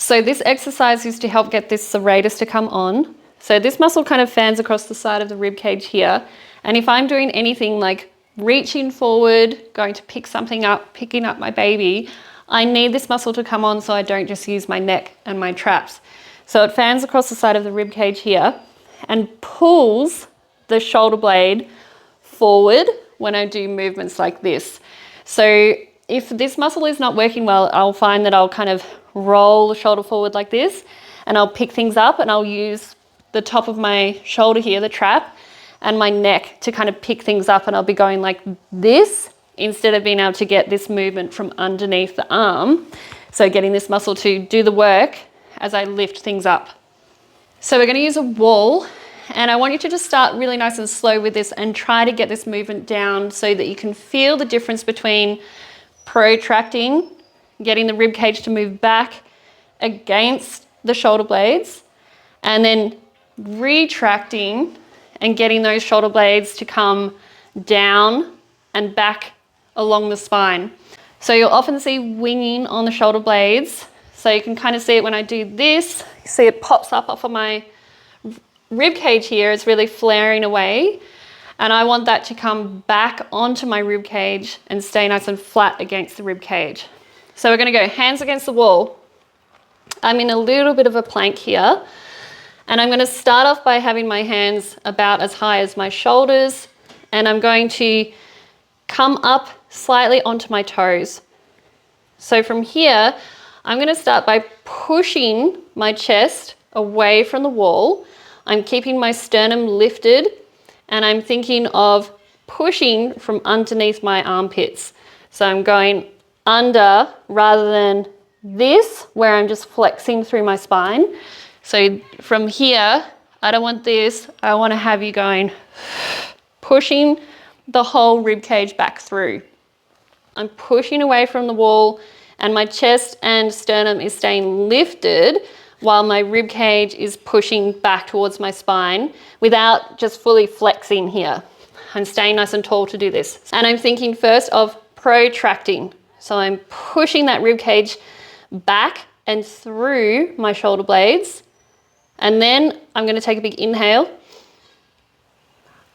So this exercise is to help get this serratus to come on. So this muscle kind of fans across the side of the rib cage here. And if I'm doing anything like reaching forward, going to pick something up, picking up my baby, I need this muscle to come on so I don't just use my neck and my traps. So it fans across the side of the rib cage here and pulls the shoulder blade forward when I do movements like this. So if this muscle is not working well, I'll find that I'll kind of roll the shoulder forward like this, and I'll pick things up and I'll use the top of my shoulder here, the trap, and my neck to kind of pick things up, and I'll be going like this instead of being able to get this movement from underneath the arm. So getting this muscle to do the work as I lift things up. So we're going to use a wall, and I want you to just start really nice and slow with this and try to get this movement down so that you can feel the difference between protracting, getting the rib cage to move back against the shoulder blades, and then retracting and getting those shoulder blades to come down and back along the spine. So you'll often see winging on the shoulder blades. So you can kind of see it when I do this. You see it pops up off of my rib cage here. It's really flaring away. And I want that to come back onto my rib cage and stay nice and flat against the rib cage. So we're going to go hands against the wall. I'm in a little bit of a plank here. And I'm going to start off by having my hands about as high as my shoulders. And I'm going to come up slightly onto my toes. So from here, I'm going to start by pushing my chest away from the wall. I'm keeping my sternum lifted, and I'm thinking of pushing from underneath my armpits. So I'm going under rather than this, where I'm just flexing through my spine. So from here, I don't want this. I want to have you going, pushing the whole rib cage back through. I'm pushing away from the wall, and my chest and sternum is staying lifted while my rib cage is pushing back towards my spine without just fully flexing here. I'm staying nice and tall to do this. And I'm thinking first of protracting. So I'm pushing that rib cage back and through my shoulder blades. And then I'm going to take a big inhale,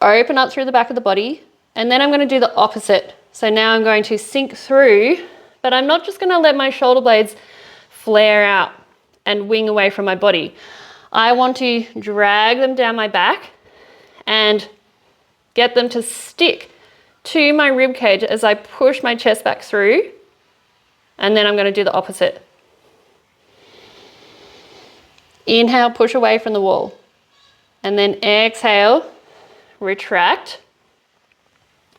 open up through the back of the body, and then I'm going to do the opposite. So now I'm going to sink through, but I'm not just going to let my shoulder blades flare out and wing away from my body. I want to drag them down my back and get them to stick to my rib cage as I push my chest back through. And then I'm going to do the opposite. Inhale, push away from the wall. And then exhale, retract.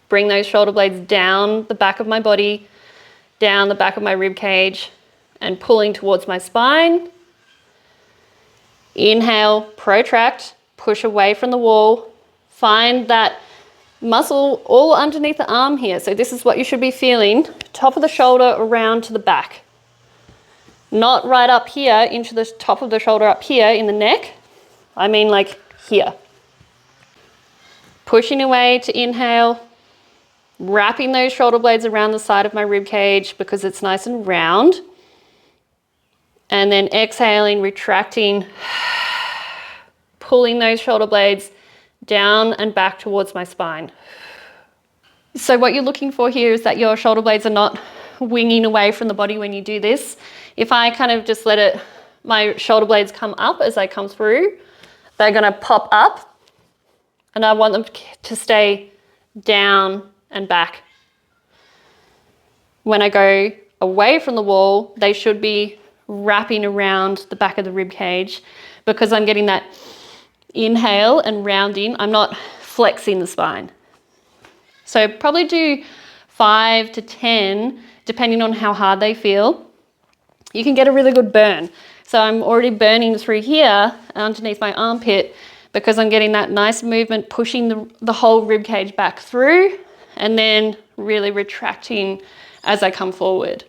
Bring those shoulder blades down the back of my body, down the back of my rib cage, and pulling towards my spine. Inhale, protract, push away from the wall. Find that muscle all underneath the arm here. So this is what you should be feeling. Top of the shoulder around to the back. Not right up here into the top of the shoulder up here in the neck. I mean like here. Pushing away to inhale. Wrapping those shoulder blades around the side of my rib cage because it's nice and round. And then exhaling, retracting, pulling those shoulder blades down and back towards my spine. So what you're looking for here is that your shoulder blades are not winging away from the body when you do this. If I kind of just let my shoulder blades come up as I come through, they're going to pop up, and I want them to stay down and back. When I go away from the wall, they should be wrapping around the back of the rib cage because I'm getting that inhale and rounding. I'm not flexing the spine. So probably do 5 to 10, depending on how hard they feel. You can get a really good burn. So I'm already burning through here underneath my armpit because I'm getting that nice movement, pushing the whole rib cage back through and then really retracting as I come forward.